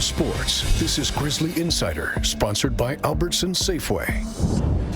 sports. This is Grizzly Insider, sponsored by Albertsons Safeway.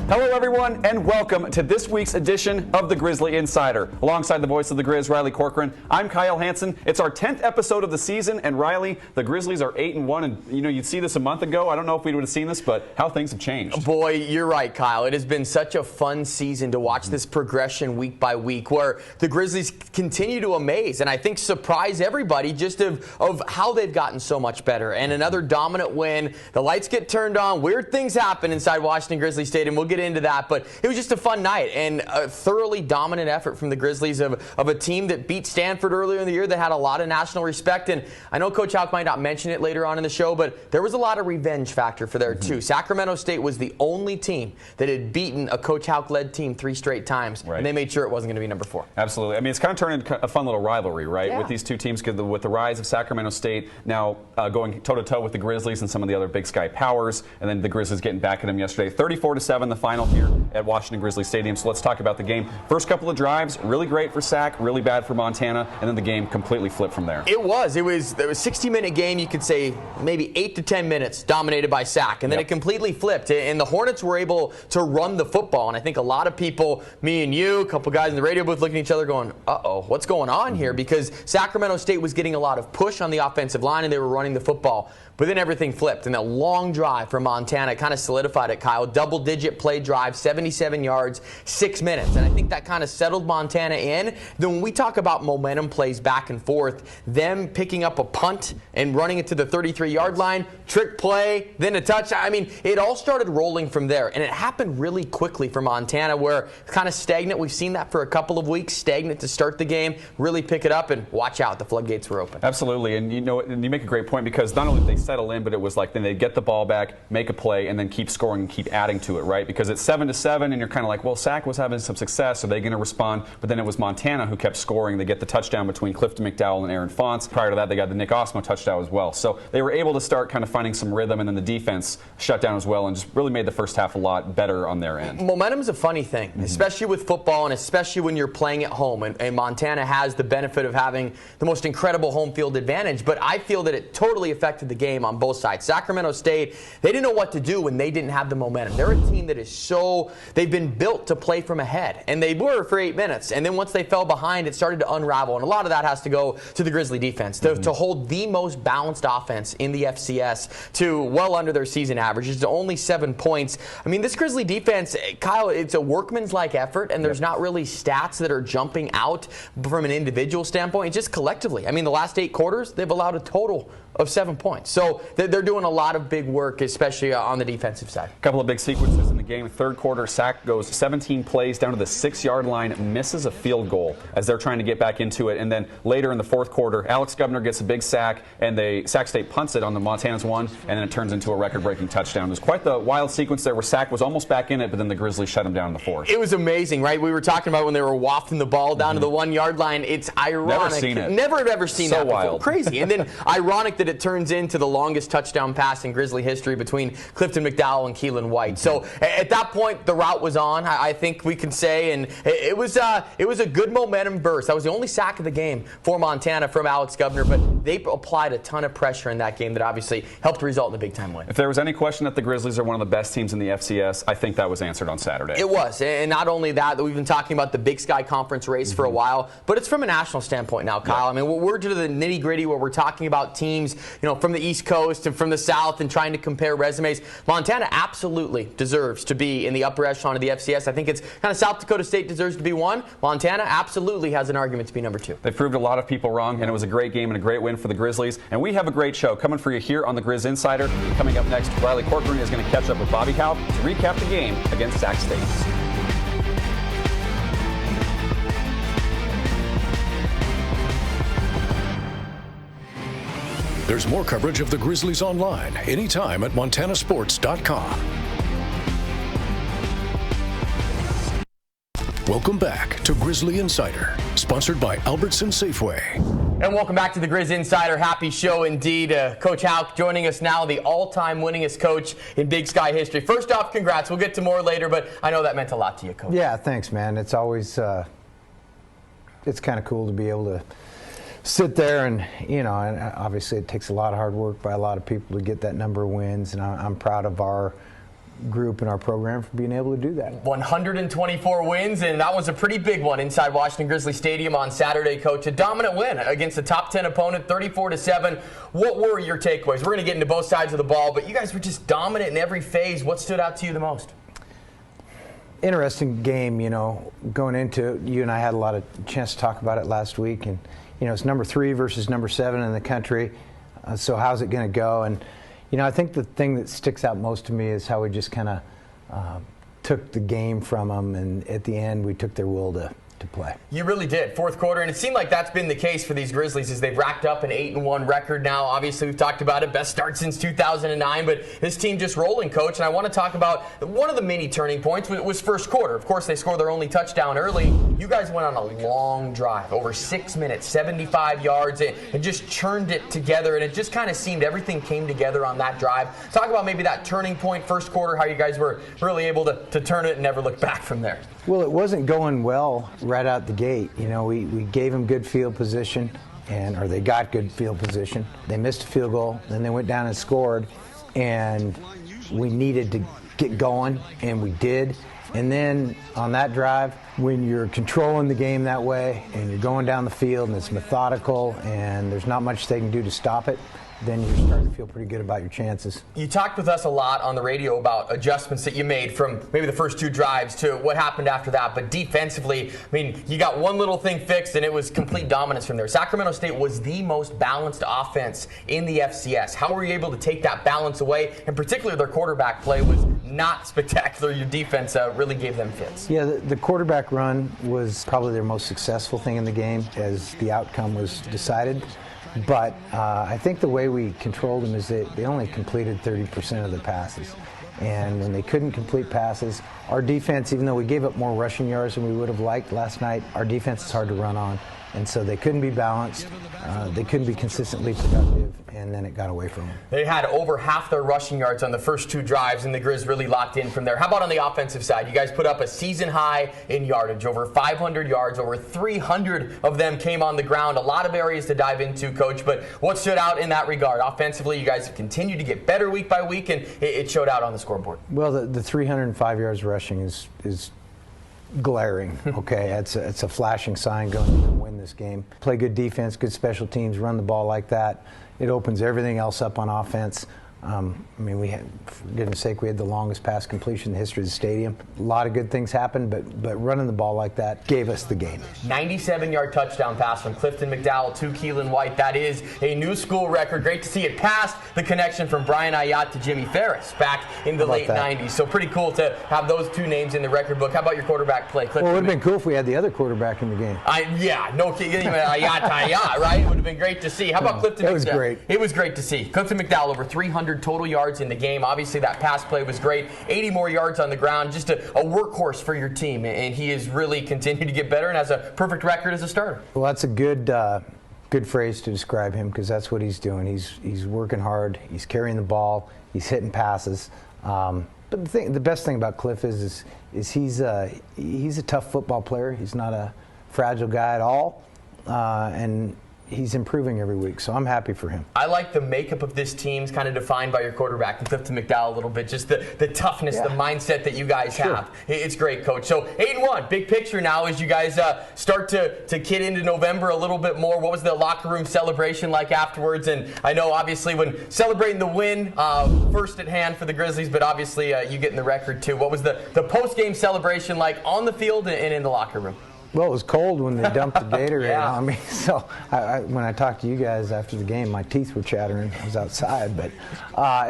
Hello, everyone, and welcome to this week's edition of the Grizzly Insider. Alongside the voice of the Grizz, Riley Corcoran, I'm Kyle Hansen. It's our 10th episode of the season, and Riley, the Grizzlies are 8-1, and you'd see this a month ago. I don't know if we would have seen this, but how things have changed. Boy, you're right, Kyle. It has been such a fun season to watch this progression week by week, where the Grizzlies continue to amaze and I think surprise everybody just of how they've gotten so much better. And another dominant win. The lights get turned on. Weird things happen inside Washington Grizzly Stadium. We'll get into that, but it was just a fun night and a thoroughly dominant effort from the Grizzlies of a team that beat Stanford earlier in the year that had a lot of national respect. And I know Coach Houck might not mention it later on in the show, but there was a lot of revenge factor for there too. Sacramento State was the only team that had beaten a Coach Houck-led team 3 straight times, and they made sure it wasn't going to be number 4. Absolutely. I mean, it's kind of turned into a fun little rivalry, right, with these two teams, with the rise of Sacramento State now going toe-to-toe with the Grizzlies and some of the other Big Sky powers, and then the Grizzlies getting back at them yesterday. 34-7, the final here at Washington Grizzly Stadium. So let's talk about the game. First couple of drives, really great for Sac, really bad for Montana, and then the game completely flipped from there. It was a 60-minute game. You could say maybe 8 to 10 minutes dominated by Sac, and then it completely flipped. And the Hornets were able to run the football, and I think a lot of people, me and you, a couple guys in the radio booth looking at each other going, uh-oh, what's going on here? Because Sacramento State was getting a lot of push on the offensive line, and they were running the football. But then everything flipped, and that long drive from Montana kind of solidified it, Kyle. Double-digit play drive, 77 yards, 6 minutes. And I think that kind of settled Montana in. Then when we talk about momentum plays back and forth, them picking up a punt and running it to the 33-yard line, trick play, then a touchdown. I mean, it all started rolling from there. And it happened really quickly for Montana, where it's kind of stagnant. We've seen that for a couple of weeks, stagnant to start the game, really pick it up, and watch out, the floodgates were open. Absolutely. And you make a great point, because not only did they settle in, but it was like then they'd get the ball back, make a play, and then keep scoring and keep adding to it, right? Because it's 7-7, and you're kind of like, well, Sac was having some success, are they going to respond? But then it was Montana who kept scoring. They get the touchdown between Clifton McDowell and Aaron Fonts. Prior to that, they got the Nick Osmo touchdown as well. So they were able to start kind of finding some rhythm, and then the defense shut down as well and just really made the first half a lot better on their end. Momentum's a funny thing, especially with football, and especially when you're playing at home. And Montana has the benefit of having the most incredible home field advantage, but I feel that it totally affected the game on both sides. Sacramento State, they didn't know what to do when they didn't have the momentum. They're a team that is they've been built to play from ahead, and they were for 8 minutes. And then once they fell behind, it started to unravel, and a lot of that has to go to the Grizzly defense to hold the most balanced offense in the FCS to well under their season averages, to only 7 points. I mean, this Grizzly defense, Kyle, it's a workman's-like effort, and there's not really stats that are jumping out from an individual standpoint, just collectively. I mean, the last 8 quarters, they've allowed a total of 7 points. So they're doing a lot of big work, especially on the defensive side. A couple of big sequences in the game. Third quarter, Sac goes 17 plays down to the 6-yard line, misses a field goal as they're trying to get back into it. And then later in the fourth quarter, Alex Gubner gets a big sack, and Sac State punts it on the Montana's one, and then it turns into a record-breaking touchdown. It was quite the wild sequence there where Sac was almost back in it, but then the Grizzlies shut him down in the fourth. It was amazing, right? We were talking about when they were wafting the ball down to the 1-yard line. It's ironic. Never seen it. Never have ever seen that before. Wild. Crazy. And then ironic that it turns into the longest touchdown pass in Grizzly history between Clifton McDowell and Keelan White. So at that point, the route was on, I think we can say, and it was a good momentum burst. That was the only sack of the game for Montana from Alex Gubner, but they applied a ton of pressure in that game that obviously helped result in a big-time win. If there was any question that the Grizzlies are one of the best teams in the FCS, I think that was answered on Saturday. It was, and not only that we've been talking about the Big Sky Conference race for a while, but it's from a national standpoint now, Kyle. I mean, we're to the nitty-gritty where we're talking about teams, from the East Coast and from the South and trying to compare resumes. Montana absolutely deserves to be in the upper echelon of the FCS. I think it's kind of South Dakota State deserves to be 1. Montana absolutely has an argument to be number 2. They proved a lot of people wrong, and it was a great game and a great win for the Grizzlies. And we have a great show coming for you here on the Grizz Insider. Coming up next, Riley Corcoran is going to catch up with Bobby Houck to recap the game against Sac State. There's more coverage of the Grizzlies online anytime at montanasports.com. Welcome back to Grizzly Insider, sponsored by Albertsons Safeway. And welcome back to the Grizz Insider. Happy show indeed. Coach Houck joining us now, the all-time winningest coach in Big Sky history. First off, congrats. We'll get to more later, but I know that meant a lot to you, Coach. Yeah, thanks, man. It's always it's kind of cool to be able to sit there and, and obviously it takes a lot of hard work by a lot of people to get that number of wins, and I'm proud of our group and our program for being able to do that. 124 wins, and that was a pretty big one inside Washington Grizzly Stadium on Saturday, Coach. A dominant win against a top 10 opponent, 34-7. What were your takeaways? We're going to get into both sides of the ball, but you guys were just dominant in every phase. What stood out to you the most? Interesting game, going into it. You and I had a lot of chance to talk about it last week, and it's number 3 versus number 7 in the country. So how's it going to go? And I think the thing that sticks out most to me is how we just kind of took the game from them, and at the end we took their will to play. You really did. Fourth quarter, and it seemed like that's been the case for these Grizzlies as they've racked up an 8-1 record now. Obviously, we've talked about it, best start since 2009, but this team just rolling, Coach. And I want to talk about one of the mini turning points was first quarter. Of course, they scored their only touchdown early. You guys went on a long drive, over 6 minutes, 75 yards, and just churned it together, and it just kind of seemed everything came together on that drive. Talk about maybe that turning point first quarter, how you guys were really able to turn it and never look back from there. Well, it wasn't going well right out the gate. We gave them good field position, or they got good field position. They missed a field goal, then they went down and scored, and we needed to get going, and we did. And then on that drive, when you're controlling the game that way, and you're going down the field, and it's methodical, and there's not much they can do to stop it, then you're starting to feel pretty good about your chances. You talked with us a lot on the radio about adjustments that you made from maybe the first 2 drives to what happened after that. But defensively, you got one little thing fixed, and it was complete dominance from there. Sacramento State was the most balanced offense in the FCS. How were you able to take that balance away? And particularly their quarterback play was not spectacular. Your defense really gave them fits. Yeah, the quarterback run was probably their most successful thing in the game as the outcome was decided. But I think the way we controlled them is that they only completed 30% of the passes. And when they couldn't complete passes, our defense, even though we gave up more rushing yards than we would have liked last night, our defense is hard to run on. And so they couldn't be balanced, they couldn't be consistently productive, and then it got away from them. They had over half their rushing yards on the first 2 drives, and the Grizz really locked in from there. How about on the offensive side? You guys put up a season high in yardage, over 500 yards, over 300 of them came on the ground. A lot of areas to dive into, Coach, but what stood out in that regard? Offensively, you guys have continued to get better week by week, and it showed out on the scoreboard. Well, the 305 yards rushing is glaring. Okay, it's a flashing sign going to win this game. Play good defense, good special teams, run the ball like that. It opens everything else up on offense. We had, for goodness sake, we had the longest pass completion in the history of the stadium. A lot of good things happened, but running the ball like that gave us the game. 97-yard touchdown pass from Clifton McDowell to Keelan White. That is a new school record. Great to see it past the connection from Brian Aiyat to Jimmy Ferris back in the late 90s. So pretty cool to have those 2 names in the record book. How about your quarterback play, Clifton? Well, it would have been cool if we had the other quarterback in the game. Yeah, no kidding. Aiyat to Aiyat, right? It would have been great to see. How about Clifton McDowell? It was great. It was great to see. Clifton McDowell over 300 total yards in the game. Obviously, that pass play was great. 80 more yards on the ground. Just a workhorse for your team, and he has really continued to get better and has a perfect record as a starter. Well, that's a good phrase to describe him, because that's what he's doing. He's working hard. He's carrying the ball. He's hitting passes. But the best thing about Cliff is he's a tough football player. He's not a fragile guy at all, and he's improving every week, so I'm happy for him. I like the makeup of this team's kind of defined by your quarterback, Clifton McDowell, a little bit. Just the toughness, the mindset that you guys have. It's great, Coach. So 8-1, big picture now as you guys start to kid into November a little bit more. What was the locker room celebration like afterwards? And I know, obviously, when celebrating the win, first at hand for the Grizzlies, but obviously you getting the record too. What was the post-game celebration like on the field and in the locker room? Well, it was cold when they dumped the Gatorade on me. So when I talked to you guys after the game, my teeth were chattering. I was outside, but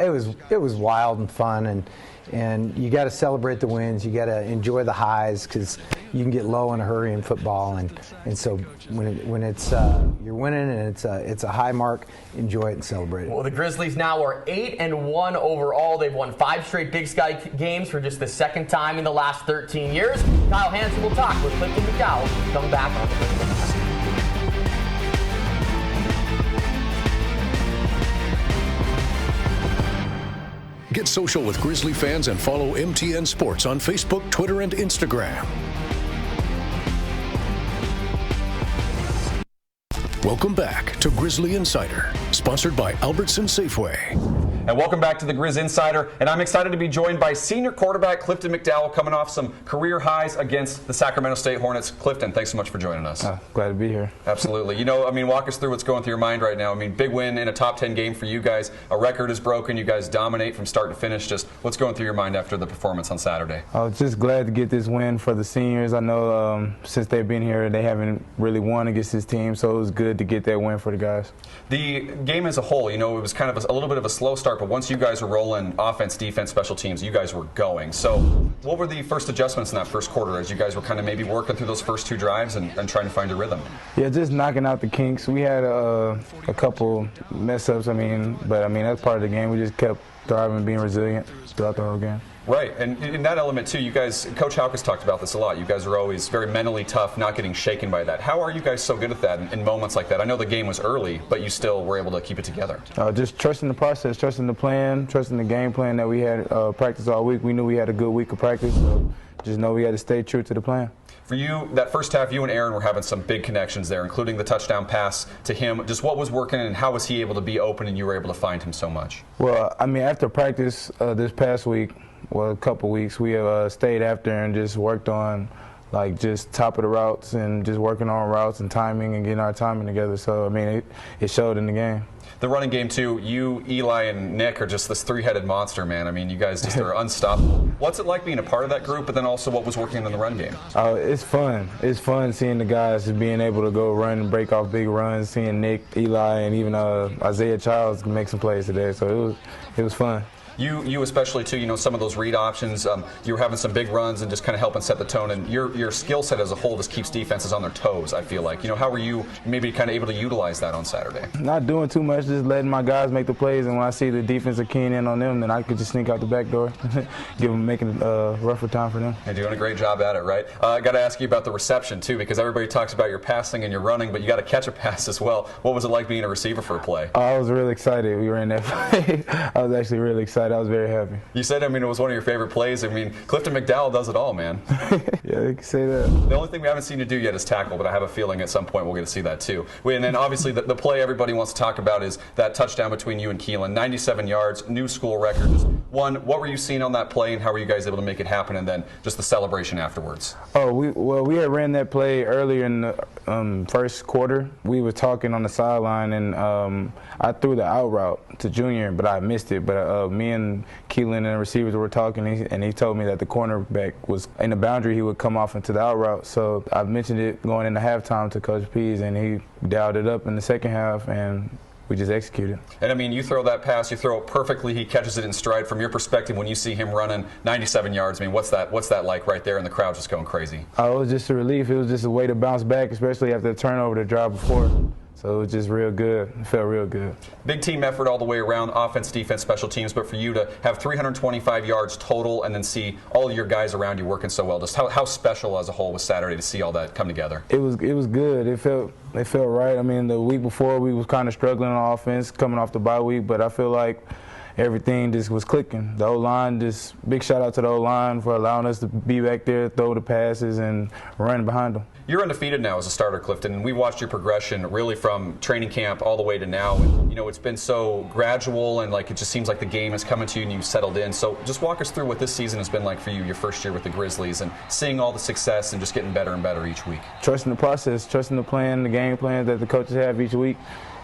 it was wild and fun, and you got to celebrate the wins. You got to enjoy the highs, because you can get low in a hurry in football, and so when it's you're winning and it's a high mark, enjoy it and celebrate it. Well, the Grizzlies now are 8-1 overall. They've won 5 straight Big Sky games for just the 2nd time in the last 13 years. Kyle Hansen will talk with Clifton McDowell. Come back on the Grizzly Insider. Get social with Grizzly fans and follow MTN Sports on Facebook, Twitter, and Instagram. Welcome Welcome back to Grizzly Insider, sponsored by Albertson Safeway. And welcome back to the Grizz Insider, and I'm excited to be joined by senior quarterback Clifton McDowell, coming off some career highs against the Sacramento State Hornets. Clifton, thanks so much for joining us. Glad to be here. Absolutely. You know, I mean, walk us through what's going through your mind right now. I mean, big win in a top 10 game for you guys. A record is broken. You guys dominate from start to finish. Just what's going through your mind after the performance on Saturday? I was just glad to get this win for the seniors. I know since they've been here, they haven't really won against this team, so it was good to get that win for the guys. The game as a whole, you know, it was kind of a little bit of a slow start, but once you guys were rolling offense, defense, special teams, you guys were going. So what were the first adjustments in that first quarter as you guys were kind of maybe working through those first two drives and trying to find your rhythm? Yeah, just knocking out the kinks. We had a couple mess-ups, but that's part of the game. We just kept driving and being resilient throughout the whole game. Right, and in that element too, you guys, Coach Houck has talked about this a lot. You guys are always very mentally tough, not getting shaken by that. How are you guys so good at that in moments like that? I know the game was early, but you still were able to keep it together. Just trusting the process, trusting the plan, trusting the game plan that we had practice all week. We knew we had a good week of practice, so just know we had to stay true to the plan. For you, that first half, you and Aaron were having some big connections there, including the touchdown pass to him. Just what was working and how was he able to be open and you were able to find him so much? Well, after practice this past week, a couple weeks, we have stayed after and just worked on just top of the routes and just working on routes and timing and getting our timing together. So, it showed in the game. The running game, too, you, Eli, and Nick are just this three-headed monster, man. I mean, you guys just are unstoppable. What's it like being a part of that group, but then also what was working in the run game? It's fun. It's fun seeing the guys being able to go run and break off big runs, seeing Nick, Eli, and even Isaiah Childs make some plays today. So it was fun. You especially, too, you know, some of those read options, you were having some big runs and just kind of helping set the tone, and your skill set as a whole just keeps defenses on their toes, I feel like. You know, how were you maybe kind of able to utilize that on Saturday? Not doing too much, just letting my guys make the plays, and when I see the defense are keying in on them, then I could just sneak out the back door, making rougher time for them. You're doing a great job at it, right? I got to ask you about the reception, too, because everybody talks about your passing and your running, but you got to catch a pass as well. What was it like being a receiver for a play? I was really excited. We were in that play. I was actually really excited. I was very happy. You said, it was one of your favorite plays. Clifton McDowell does it all, man. Yeah, you can say that. The only thing we haven't seen you do yet is tackle, but I have a feeling at some point we'll get to see that too. And then obviously the play everybody wants to talk about is that touchdown between you and Keelan. 97 yards, new school record. One, what were you seeing on that play and how were you guys able to make it happen? And then just the celebration afterwards. We had ran that play earlier in the first quarter. We were talking on the sideline and I threw the out route to Junior, but I missed it. But me and Keelan and the receivers were talking, and he told me that the cornerback was in the boundary. He would come off into the out route. So I mentioned it going into halftime to Coach Pease, and he dialed it up in the second half, and we just executed. And you throw that pass, you throw it perfectly. He catches it in stride. From your perspective, when you see him running 97 yards, what's that like right there, and the crowd just going crazy? It was just a relief. It was just a way to bounce back, especially after the turnover the drive before. So it was just real good. It felt real good. Big team effort all the way around, offense, defense, special teams, but for you to have 325 yards total and then see all of your guys around you working so well, just how special as a whole was Saturday to see all that come together? It was good. It felt right. The week before we was kind of struggling on offense coming off the bye week, but I feel like everything just was clicking. The O-line, just big shout out to the O-line for allowing us to be back there, throw the passes, and run behind them. You're undefeated now as a starter, Clifton, and we watched your progression really from training camp all the way to now. And, it's been so gradual and it just seems like the game is coming to you and you've settled in. So just walk us through what this season has been like for you, your first year with the Grizzlies, and seeing all the success and just getting better and better each week. Trusting the process, trusting the plan, the game plan that the coaches have each week,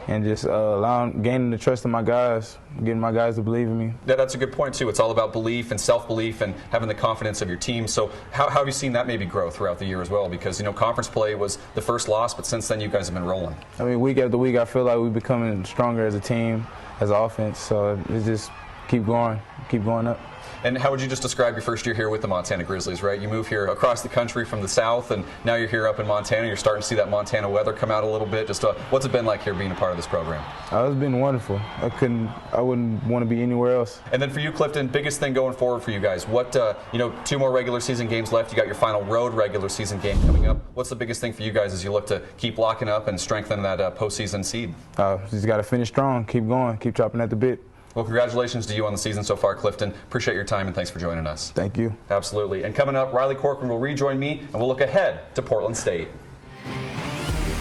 and just gaining the trust of my guys, getting my guys to believe in me. Yeah, that's a good point, too. It's all about belief and self-belief and having the confidence of your team. So how have you seen that maybe grow throughout the year as well? Because, conference play was the first loss, but since then you guys have been rolling. Week after week, I feel like we're becoming stronger as a team, as an offense. So it's just keep going up. And how would you just describe your first year here with the Montana Grizzlies, right? You move here across the country from the south, and now you're here up in Montana. You're starting to see that Montana weather come out a little bit. Just what's it been like here being a part of this program? It's been wonderful. I wouldn't want to be anywhere else. And then for you, Clifton, biggest thing going forward for you guys. What, 2 more regular season games left. You got your final road regular season game coming up. What's the biggest thing for you guys as you look to keep locking up and strengthen that postseason seed? Just got to finish strong, keep going, keep chopping at the bit. Well, congratulations to you on the season so far, Clifton. Appreciate your time, and thanks for joining us. Thank you. Absolutely. And coming up, Riley Corcoran will rejoin me, and we'll look ahead to Portland State.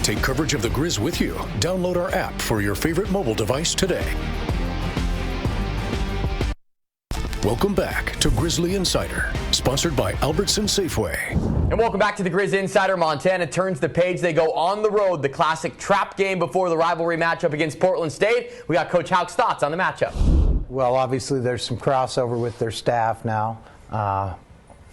Take coverage of the Grizz with you. Download our app for your favorite mobile device today. Welcome back to Grizzly Insider, sponsored by Albertson Safeway. And welcome back to the Grizz Insider. Montana turns the page. They go on the road, the classic trap game before the rivalry matchup against Portland State. We got Coach Houck's thoughts on the matchup. Well, obviously there's some crossover with their staff now. Our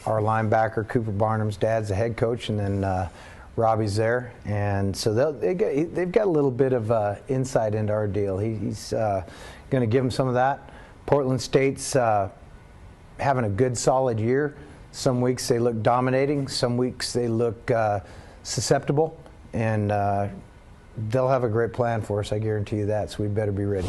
linebacker, Cooper Barnum's dad's the head coach, and then Robbie's there. And so they've got a little bit of insight into our deal. He's going to give them some of that. Portland State's having a good, solid year. Some weeks they look dominating. Some weeks they look susceptible. And they'll have a great plan for us, I guarantee you that, so we better be ready.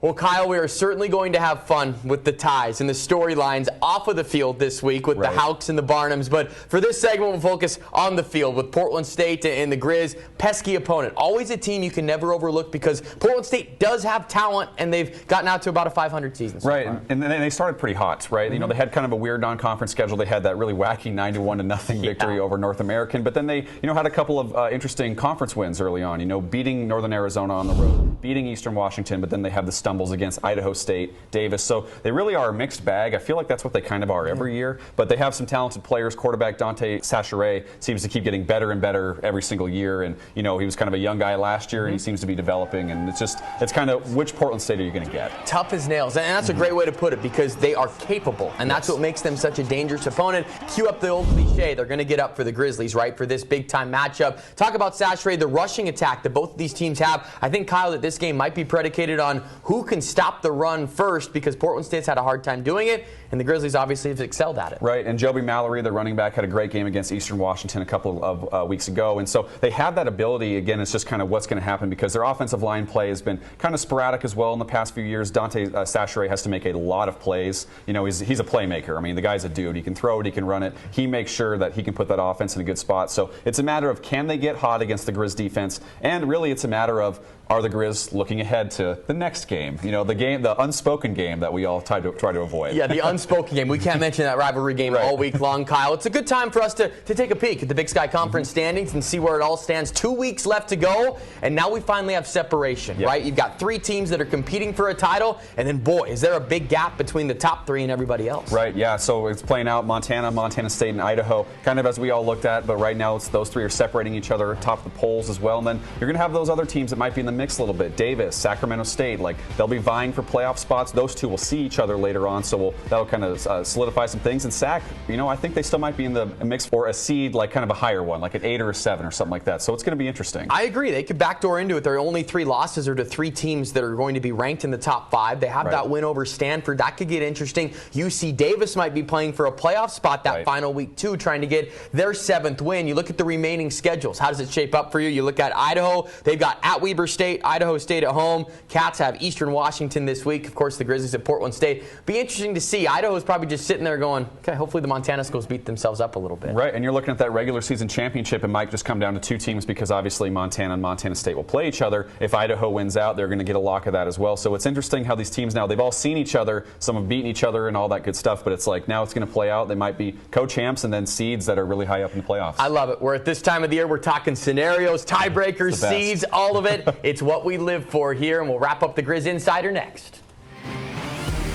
Well, Kyle, we are certainly going to have fun with the ties and the storylines off of the field this week with the Houcks and the Barnums. But for this segment, we'll focus on the field with Portland State and the Grizz. Pesky opponent. Always a team you can never overlook because Portland State does have talent, and they've gotten out to about a 500 season so far. And then they started pretty hot, right? You know, they had kind of a weird non-conference schedule. They had that really wacky 91-0 victory over North American. But then they, had a couple of interesting conference wins early on. Beating Northern Arizona on the road, beating Eastern Washington, but then they have the stumbles against Idaho State, Davis. So they really are a mixed bag. I feel like that's what they kind of are every year. But they have some talented players. Quarterback Dante Sacheray seems to keep getting better and better every single year. And, he was kind of a young guy last year, and he seems to be developing. And it's kind of which Portland State are you going to get? Tough as nails. And that's a great way to put it because they are capable. And that's what makes them such a dangerous opponent. Cue up the old cliche. They're going to get up for the Grizzlies, right, for this big-time matchup. Talk about Sacheray, the rushing attack that both of these teams have. I think, Kyle, that this game might be predicated on who can stop the run first because Portland State's had a hard time doing it, and the Grizzlies obviously have excelled at it. Right, and Joby Mallory, the running back, had a great game against Eastern Washington a couple of weeks ago, and so they have that ability. Again, it's just kind of what's going to happen because their offensive line play has been kind of sporadic as well in the past few years. Dante Sacheray has to make a lot of plays. He's a playmaker. I mean, the guy's a dude. He can throw it, he can run it. He makes sure that he can put that offense in a good spot. So it's a matter of can they get hot against the Grizz defense, and really it's a matter of are the Grizz looking ahead to the next game? The unspoken game that we all try to avoid. Yeah, the unspoken game. We can't mention that rivalry game all week long, Kyle. It's a good time for us to take a peek at the Big Sky Conference standings and see where it all stands. 2 weeks left to go, and now we finally have separation, right? You've got 3 teams that are competing for a title, and then, boy, is there a big gap between the top 3 and everybody else. Right, yeah, so it's playing out Montana State, and Idaho, kind of as we all looked at, but right now those 3 are separating each other atop the polls as well, and then you're going to have those other teams that might be in the mix a little bit. Davis, Sacramento State, they'll be vying for playoff spots. Those 2 will see each other later on, so that'll kind of solidify some things. And Sac, I think they still might be in the mix for a seed, kind of a higher one, like an 8 or a 7 or something like that. So it's going to be interesting. I agree. They could backdoor into it. Their only 3 losses are to 3 teams that are going to be ranked in the top 5. They have that win over Stanford. That could get interesting. UC Davis might be playing for a playoff spot that final week, too, trying to get their 7th win. You look at the remaining schedules. How does it shape up for you? You look at Idaho. They've got at Weber State, Idaho State at home. Cats have Eastern Washington this week. Of course, the Grizzlies at Portland State. Be interesting to see. Idaho's probably just sitting there going, okay, hopefully the Montana schools beat themselves up a little bit. Right, and you're looking at that regular season championship. It might just come down to 2 teams because obviously Montana and Montana State will play each other. If Idaho wins out, they're going to get a lock of that as well. So it's interesting how these teams now, they've all seen each other. Some have beaten each other and all that good stuff, but it's now it's going to play out. They might be co-champs and then seeds that are really high up in the playoffs. I love it. We're at this time of the year. We're talking scenarios, tiebreakers, seeds, all of it. It's what we live for here, and we'll wrap up the Grizz Insider next.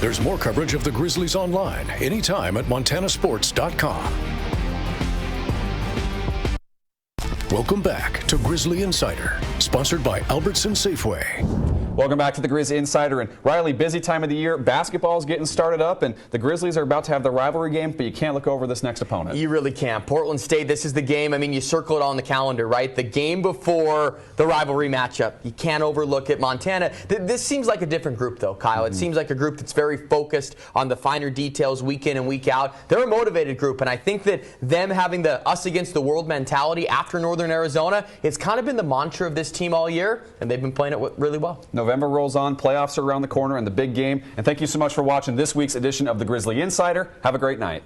There's more coverage of the Grizzlies online anytime at montanasports.com. Welcome back to Grizzly Insider, sponsored by Albertson Safeway. Welcome back to the Grizz Insider. And Riley, busy time of the year. Basketball's getting started up, and the Grizzlies are about to have the rivalry game, but you can't look over this next opponent. You really can't. Portland State, this is the game. I mean, you circle it on the calendar, right? The game before the rivalry matchup. You can't overlook it. Montana, this seems like a different group, though, Kyle. It seems like a group that's very focused on the finer details week in and week out. They're a motivated group, and I think that them having the us against the world mentality after Northern Arizona, it's kind of been the mantra of this team all year, and they've been playing it really well. November rolls on, playoffs are around the corner, and the big game. And thank you so much for watching this week's edition of the Grizzly Insider. Have a great night.